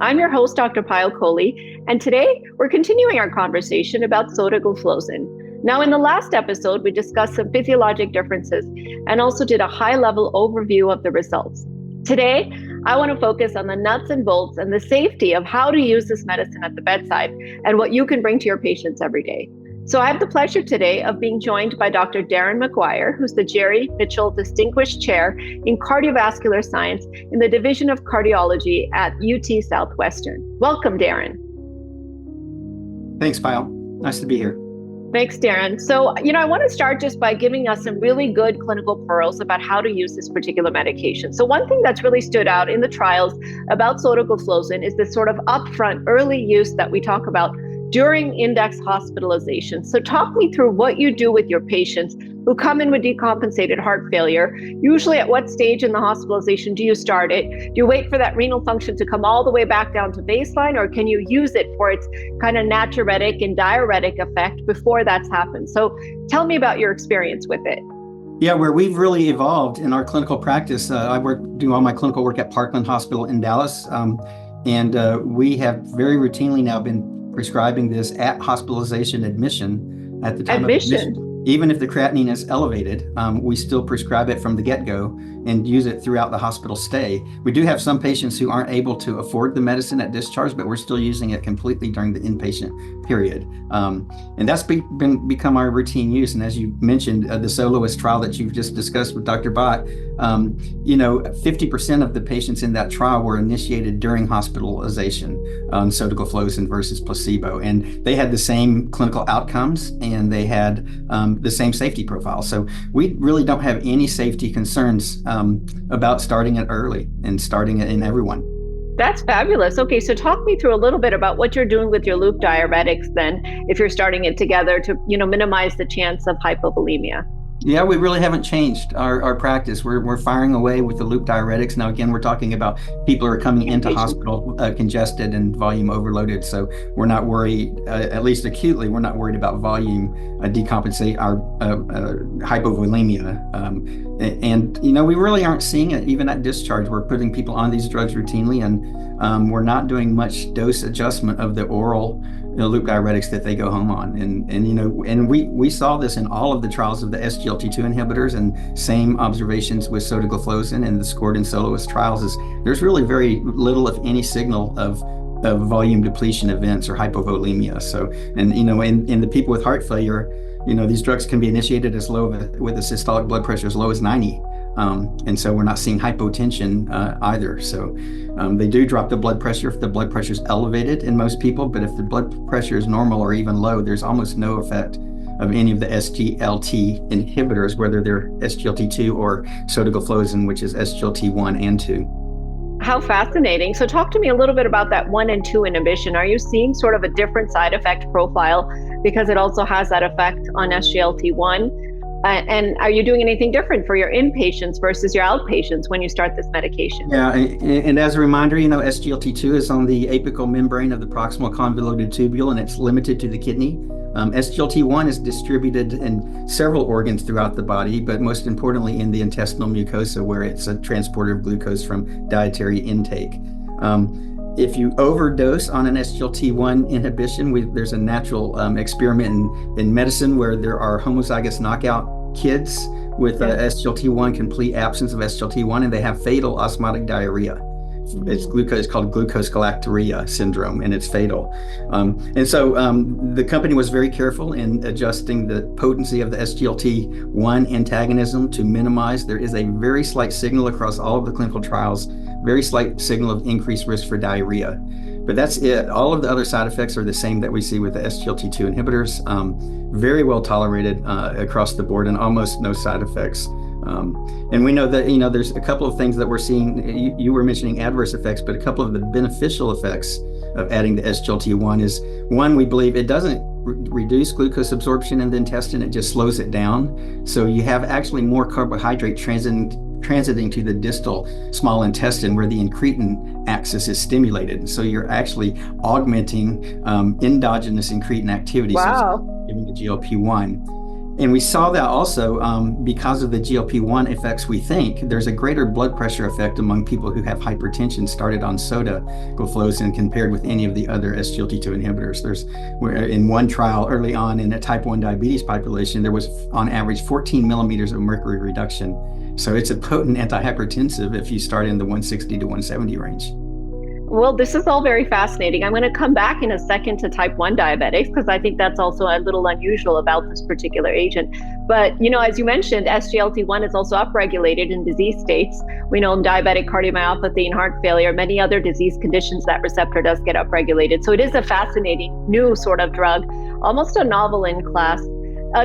I'm your host, Dr. Kohli, and today we're continuing our conversation about sotagliflozin. Now, in the last episode, we discussed some physiologic differences and also did a high-level overview of the results. Today, I want to focus on the nuts and bolts and the safety of how to use this medicine at the bedside and what you can bring to your patients every day. So I have the pleasure today of being joined by Dr. Darren McGuire, who's the Jerry Mitchell Distinguished Chair in Cardiovascular Science in the Division of Cardiology at UT Southwestern. Welcome, Darren. Thanks, Pyle. Nice to be here. Thanks, Darren. So, I want to start just by giving us some really good clinical pearls about how to use this particular medication. So one thing that's really stood out in the trials about sotagliflozin is this sort of upfront early use that we talk about during index hospitalization. So talk me through what you do with your patients who come in with decompensated heart failure. Usually at what stage in the hospitalization do you start it? Do you wait for that renal function to come all the way back down to baseline, or can you use it for its kind of natriuretic and diuretic effect before that's happened? So tell me about your experience with it. Yeah, where we've really evolved in our clinical practice, I do all my clinical work at Parkland Hospital in Dallas, and we have very routinely now been prescribing this at hospitalization admission at the time of admission. Even if the creatinine is elevated, we still prescribe it from the get-go and use it throughout the hospital stay. We do have some patients who aren't able to afford the medicine at discharge, but we're still using it completely during the inpatient period. And that's become our routine use. And as you mentioned, the Soloist trial that you've just discussed with Dr. Bott, 50% of the patients in that trial were initiated during hospitalization, sotagliflozin versus placebo. And they had the same clinical outcomes and they had the same safety profile. So we really don't have any safety concerns about starting it early and starting it in everyone. That's fabulous. Okay, so talk me through a little bit about what you're doing with your loop diuretics then, if you're starting it together to, minimize the chance of hypovolemia. Yeah, we really haven't changed our practice. We're firing away with the loop diuretics. Now, again, we're talking about people who are coming into hospital congested and volume overloaded. So we're not worried, at least acutely, we're not worried about volume decompensate our hypovolemia. And we really aren't seeing it even at discharge. We're putting people on these drugs routinely, and we're not doing much dose adjustment of the oral loop diuretics that they go home on. And we saw this in all of the trials of the SGLT2 inhibitors, and same observations with sotagliflozin and the SCORED and Soloist trials is there's really very little, if any, signal of volume depletion events or hypovolemia. So, and in the people with heart failure, these drugs can be initiated as low with a systolic blood pressure as low as 90. And so we're not seeing hypotension either. So they do drop the blood pressure if the blood pressure is elevated in most people, but if the blood pressure is normal or even low, there's almost no effect of any of the SGLT inhibitors, whether they're SGLT2 or sotagliflozin, which is SGLT1 and 2. How fascinating. So talk to me a little bit about that 1 and 2 inhibition. Are you seeing sort of a different side effect profile because it also has that effect on SGLT1? And are you doing anything different for your inpatients versus your outpatients when you start this medication? Yeah, and as a reminder, SGLT2 is on the apical membrane of the proximal convoluted tubule, and it's limited to the kidney. SGLT1 is distributed in several organs throughout the body, but most importantly in the intestinal mucosa, where it's a transporter of glucose from dietary intake. If you overdose on an SGLT1 inhibition, there's a natural experiment in medicine where there are homozygous knockout kids with SGLT1, complete absence of SGLT1, and they have fatal osmotic diarrhea. It's called glucose galacturia syndrome, and it's fatal. And so the company was very careful in adjusting the potency of the SGLT1 antagonism to minimize. There is a very slight signal across all of the clinical trials, very slight signal of increased risk for diarrhea. But that's it. All of the other side effects are the same that we see with the SGLT2 inhibitors. Very well tolerated across the board and almost no side effects. And we know that, there's a couple of things that we're seeing. You were mentioning adverse effects, but a couple of the beneficial effects of adding the SGLT1 is, one, we believe it doesn't reduce glucose absorption in the intestine, it just slows it down. So you have actually more carbohydrate transiting to the distal small intestine where the incretin axis is stimulated. So you're actually augmenting endogenous incretin activity. Wow. So giving the GLP-1. And we saw that also because of the GLP-1 effects. We think there's a greater blood pressure effect among people who have hypertension started on sotagliflozin compared with any of the other SGLT2 inhibitors. In one trial early on in a type 1 diabetes population, there was on average 14 millimeters of mercury reduction. So it's a potent antihypertensive if you start in the 160 to 170 range. Well, this is all very fascinating. I'm going to come back in a second to type 1 diabetics because I think that's also a little unusual about this particular agent. But, as you mentioned, SGLT1 is also upregulated in disease states. We know in diabetic cardiomyopathy and heart failure, many other disease conditions, that receptor does get upregulated. So it is a fascinating new sort of drug, almost a novel in class.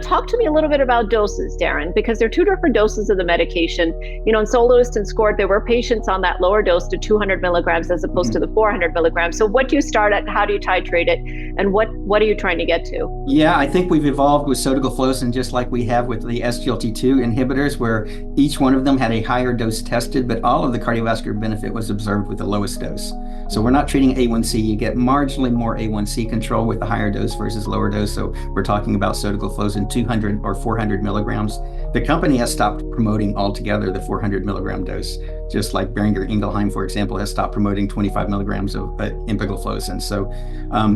Talk to me a little bit about doses, Darren, because there are two different doses of the medication. In Soloist and SCORED, there were patients on that lower dose to 200 milligrams as opposed to the 400 milligrams. So what do you start at? How do you titrate it? And what are you trying to get to? Yeah, I think we've evolved with sotagliflozin just like we have with the SGLT2 inhibitors, where each one of them had a higher dose tested, but all of the cardiovascular benefit was observed with the lowest dose. So we're not treating A1C. You get marginally more A1C control with the higher dose versus lower dose. So we're talking about sotagliflozin 200 or 400 milligrams. The company has stopped promoting altogether the 400 milligram dose, just like Boehringer Ingelheim, for example, has stopped promoting 25 milligrams of empagliflozin. So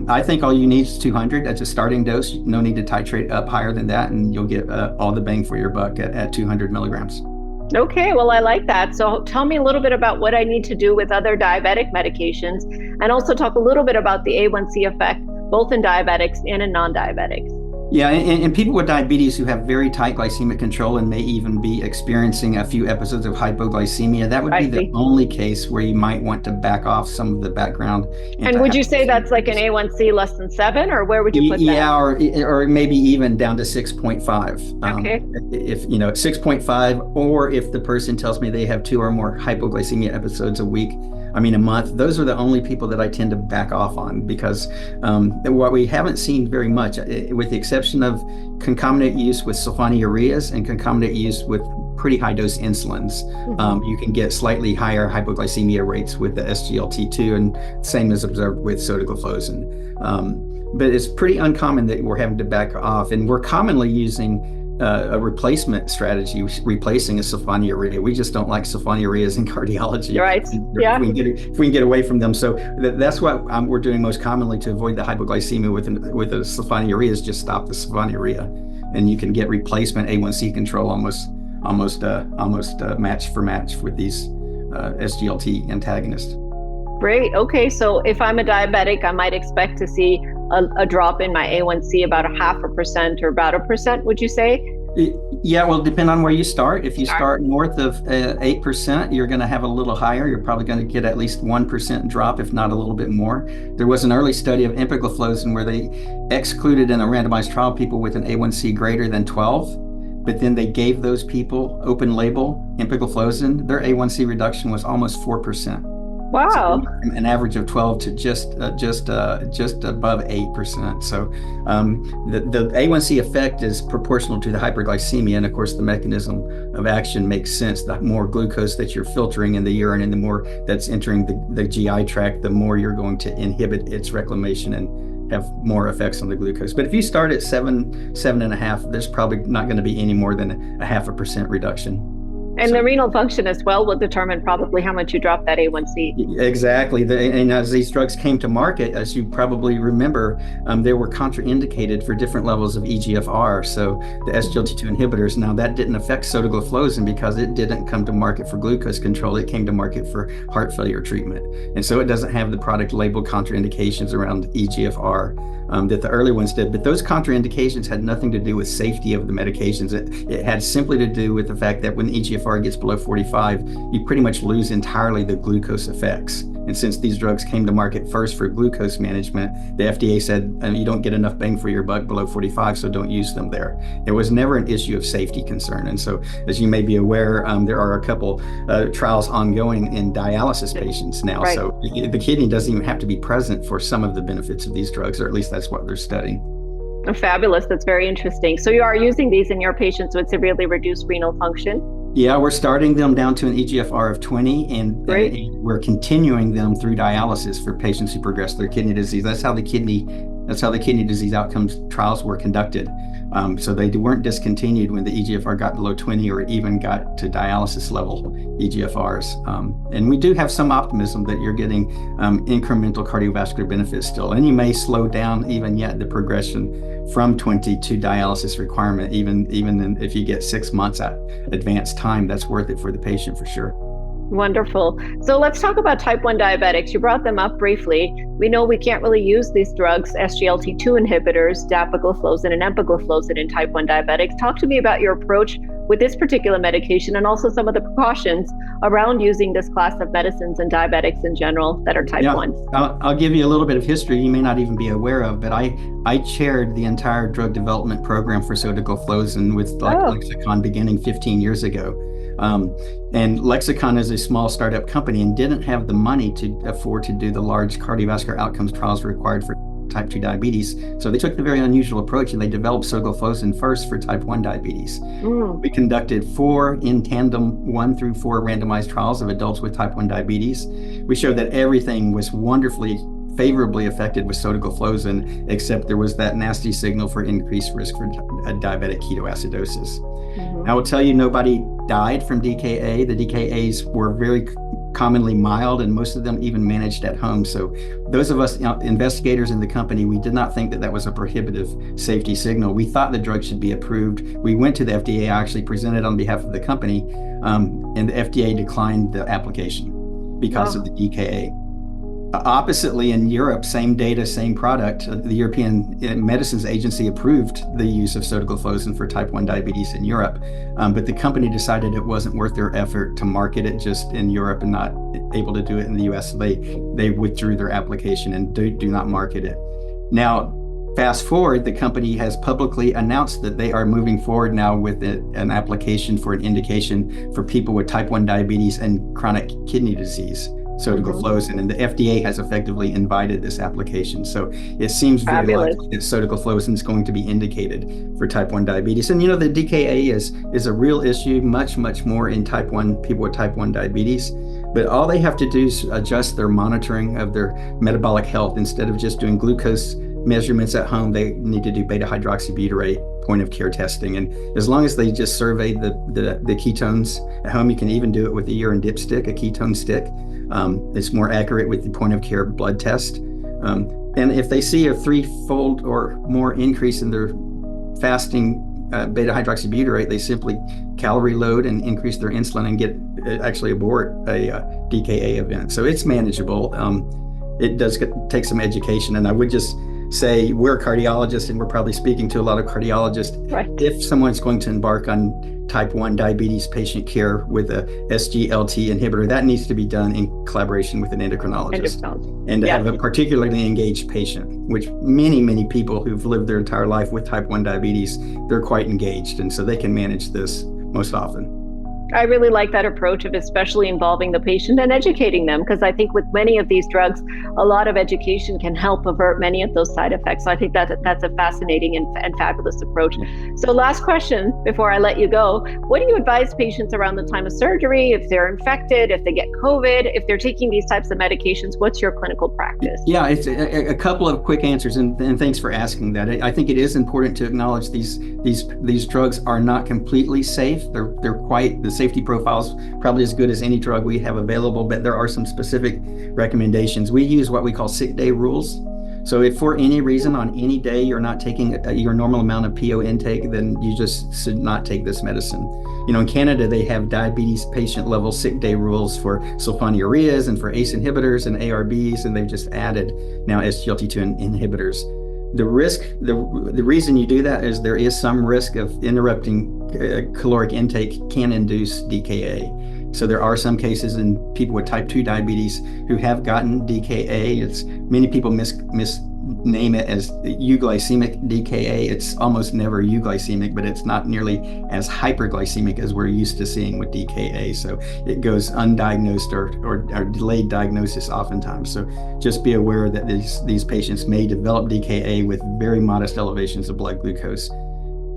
I think all you need is 200 as a starting dose. No need to titrate up higher than that, and you'll get all the bang for your buck at 200 milligrams. Okay, well, I like that. So tell me a little bit about what I need to do with other diabetic medications, and also talk a little bit about the A1C effect, both in diabetics and in non-diabetics. Yeah, and people with diabetes who have very tight glycemic control and may even be experiencing a few episodes of hypoglycemia, that would be the only case where you might want to back off some of the background. And would you say that's like an A1C less than 7, or where would you put that? Yeah, or maybe even down to 6.5. Okay. If 6.5, or if the person tells me they have 2 or more hypoglycemia episodes a month, those are the only people that I tend to back off on, because what we haven't seen very much, with the exception of concomitant use with sulfonylureas and concomitant use with pretty high dose insulins, you can get slightly higher hypoglycemia rates with the SGLT2, and same is observed with sotagliflozin. But it's pretty uncommon that we're having to back off, and we're commonly using a replacement strategy, replacing a sulfonylurea. We just don't like sulfonylureas in cardiology. Right. Yeah. If we can get away from them. So that's what we're doing most commonly to avoid the hypoglycemia with a sulfonylurea, is just stop the sulfonylurea, and you can get replacement A1C control almost match for match with these SGLT antagonists. Great. Okay. So if I'm a diabetic, I might expect to see a drop in my A1C about 0.5% or about 1%, would you say? Yeah, well, depend on where you start. If you start north of 8%, you're going to have a little higher. You're probably going to get at least 1% drop, if not a little bit more. There was an early study of empagliflozin where they excluded in a randomized trial people with an A1C greater than 12, but then they gave those people open label empagliflozin. Their A1C reduction was almost 4%. Wow. So an average of 12 to just above 8%. So the A1C effect is proportional to the hyperglycemia. And of course, the mechanism of action makes sense. The more glucose that you're filtering in the urine and the more that's entering the GI tract, the more you're going to inhibit its reclamation and have more effects on the glucose. But if you start at 7.5, there's probably not going to be any more than 0.5% reduction. And the renal function as well will determine probably how much you drop that A1C. Exactly. And as these drugs came to market, as you probably remember, they were contraindicated for different levels of EGFR. So the SGLT2 inhibitors, now that didn't affect sotagliflozin because it didn't come to market for glucose control. It came to market for heart failure treatment. And so it doesn't have the product label contraindications around EGFR that the early ones did. But those contraindications had nothing to do with safety of the medications. It had simply to do with the fact that when EGFR gets below 45, you pretty much lose entirely the glucose effects. And since these drugs came to market first for glucose management, the FDA said you don't get enough bang for your buck below 45, so don't use them there. It was never an issue of safety concern. And so, as you may be aware, there are a couple trials ongoing in dialysis patients now. Right. So the kidney doesn't even have to be present for some of the benefits of these drugs, or at least that's what they're studying. Oh, fabulous. That's very interesting. So you are using these in your patients with severely reduced renal function? Yeah, we're starting them down to an EGFR of 20, and we're continuing them through dialysis for patients who progress their kidney disease. That's how the kidney That's how the kidney disease outcomes trials were conducted. So they weren't discontinued when the eGFR got below 20 or even got to dialysis level eGFRs. And we do have some optimism that you're getting incremental cardiovascular benefits still. And you may slow down even yet the progression from 20 to dialysis requirement, even if you get 6 months at advanced time, that's worth it for the patient for sure. Wonderful. So let's talk about type 1 diabetics. You brought them up briefly. We know we can't really use these drugs, SGLT2 inhibitors, dapagliflozin and empagliflozin in type 1 diabetics. Talk to me about your approach with this particular medication and also some of the precautions around using this class of medicines in diabetics in general that are type 1s. I'll give you a little bit of history you may not even be aware of, but I chaired the entire drug development program for sotagliflozin with Lexicon beginning 15 years ago. And Lexicon is a small startup company and didn't have the money to afford to do the large cardiovascular outcomes trials required for type 2 diabetes. So they took the very unusual approach and they developed sotagliflozin first for type 1 diabetes. We conducted 4 in tandem 1 through 4 randomized trials of adults with type 1 diabetes. We showed that everything was wonderfully favorably affected with sotagliflozin, except there was that nasty signal for increased risk for diabetic ketoacidosis. I will tell you, nobody died from DKA. The DKAs were very commonly mild, and most of them even managed at home. So those of us investigators in the company, we did not think that that was a prohibitive safety signal. We thought the drug should be approved. We went to the FDA. I actually presented on behalf of the company, and the FDA declined the application because of the DKA. Oppositely, in Europe, same data, same product, the European Medicines Agency approved the use of sotagliflozin for type 1 diabetes in Europe, but the company decided it wasn't worth their effort to market it just in Europe and not able to do it in the US. So they withdrew their application and do not market it. Now, fast forward, the company has publicly announced that they are moving forward now with an application for an indication for people with type 1 diabetes and chronic kidney disease, sotagliflozin, and the FDA has effectively invited this application. So it seems very likely that sotagliflozin is going to be indicated for type 1 diabetes. And the DKA is a real issue, much more in type 1 people with type 1 diabetes. But all they have to do is adjust their monitoring of their metabolic health. Instead of just doing glucose measurements at home, they need to do beta hydroxybutyrate point of care testing. And as long as they just survey the ketones at home, you can even do it with a urine dipstick, a ketone stick. It's more accurate with the point of care blood test. And if they see a 3-fold or more increase in their fasting beta hydroxybutyrate, they simply calorie load and increase their insulin and actually abort a DKA event. So it's manageable. It does take some education. And I would just say, we're cardiologists and we're probably speaking to a lot of cardiologists. Right. If someone's going to embark on type 1 diabetes patient care with a SGLT inhibitor, that needs to be done in collaboration with an endocrinologist. And to have a particularly engaged patient, which many people who've lived their entire life with type 1 diabetes, they're quite engaged. And so they can manage this most often. I really like that approach of especially involving the patient and educating them, because I think with many of these drugs, a lot of education can help avert many of those side effects. So I think that's a fascinating and fabulous approach. So last question before I let you go, what do you advise patients around the time of surgery, if they're infected, if they get COVID, if they're taking these types of medications? What's your clinical practice? Yeah, it's a couple of quick answers, and thanks for asking that. I think it is important to acknowledge these drugs are not completely safe. They're quite, the safety profile's probably as good as any drug we have available, but there are some specific recommendations. We use what we call sick day rules. So if for any reason on any day you're not taking your normal amount of PO intake, then you just should not take this medicine. In Canada, they have diabetes patient level sick day rules for sulfonylureas and for ACE inhibitors and ARBs, and they've just added now SGLT2 inhibitors. The reason you do that is there is some risk of interrupting caloric intake can induce DKA. So there are some cases in people with type 2 diabetes who have gotten DKA. Many people misname it as euglycemic DKA. It's almost never euglycemic, but it's not nearly as hyperglycemic as we're used to seeing with DKA. So it goes undiagnosed or delayed diagnosis oftentimes. So just be aware that these patients may develop DKA with very modest elevations of blood glucose.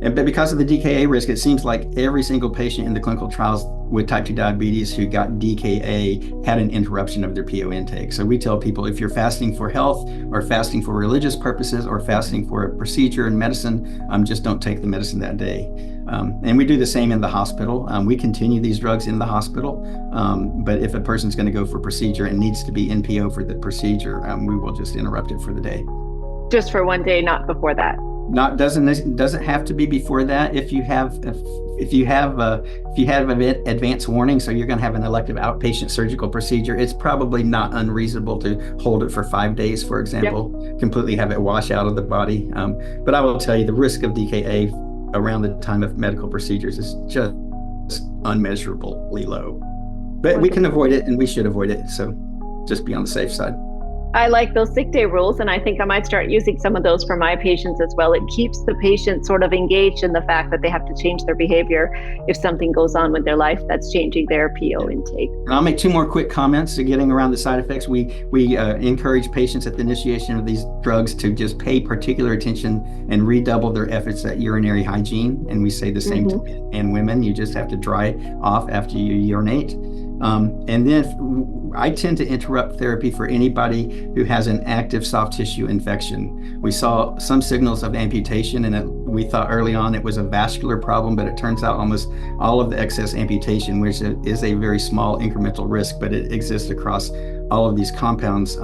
But because of the DKA risk, it seems like every single patient in the clinical trials with type 2 diabetes who got DKA had an interruption of their PO intake. So we tell people, if you're fasting for health or fasting for religious purposes or fasting for a procedure in medicine, just don't take the medicine that day. And we do the same in the hospital. We continue these drugs in the hospital, but if a person's going to go for procedure and needs to be NPO for the procedure, we will just interrupt it for the day. Just for one day, not before that. Doesn't have to be before that. If you have advance warning, so you're going to have an elective outpatient surgical procedure, it's probably not unreasonable to hold it for 5 days, for example. Yep. Completely have it wash out of the body. But I will tell you, the risk of DKA around the time of medical procedures is just unmeasurably low. But we can avoid it, and we should avoid it. So just be on the safe side. I like those sick day rules, and I think I might start using some of those for my patients as well. It keeps the patient sort of engaged in the fact that they have to change their behavior if something goes on with their life that's changing their PO intake. And I'll make 2 more quick comments getting around the side effects. We encourage patients at the initiation of these drugs to just pay particular attention and redouble their efforts at urinary hygiene. And we say the same to men and women. You just have to dry off after you urinate. And then I tend to interrupt therapy for anybody who has an active soft tissue infection. We saw some signals of amputation, and we thought early on it was a vascular problem, but it turns out almost all of the excess amputation, which is a very small incremental risk, but it exists across all of these compounds.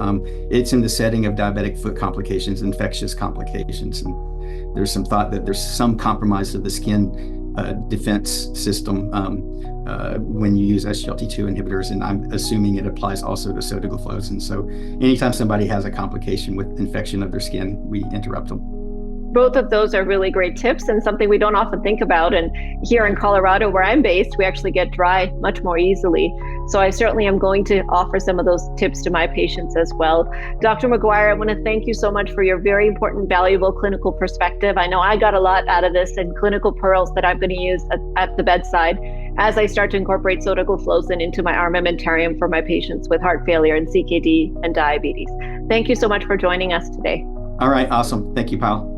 It's in the setting of diabetic foot complications, infectious complications. And there's some thought that there's some compromise of the skin defense system when you use SGLT2 inhibitors, and I'm assuming it applies also to sotagliflozin. So anytime somebody has a complication with infection of their skin, we interrupt them. Both of those are really great tips and something we don't often think about. And here in Colorado, where I'm based, we actually get dry much more easily. So I certainly am going to offer some of those tips to my patients as well. Dr. McGuire, I want to thank you so much for your very important, valuable clinical perspective. I know I got a lot out of this and clinical pearls that I'm going to use at the bedside as I start to incorporate sotagliflozin into my armamentarium for my patients with heart failure and CKD and diabetes. Thank you so much for joining us today. All right, awesome. Thank you, Pal.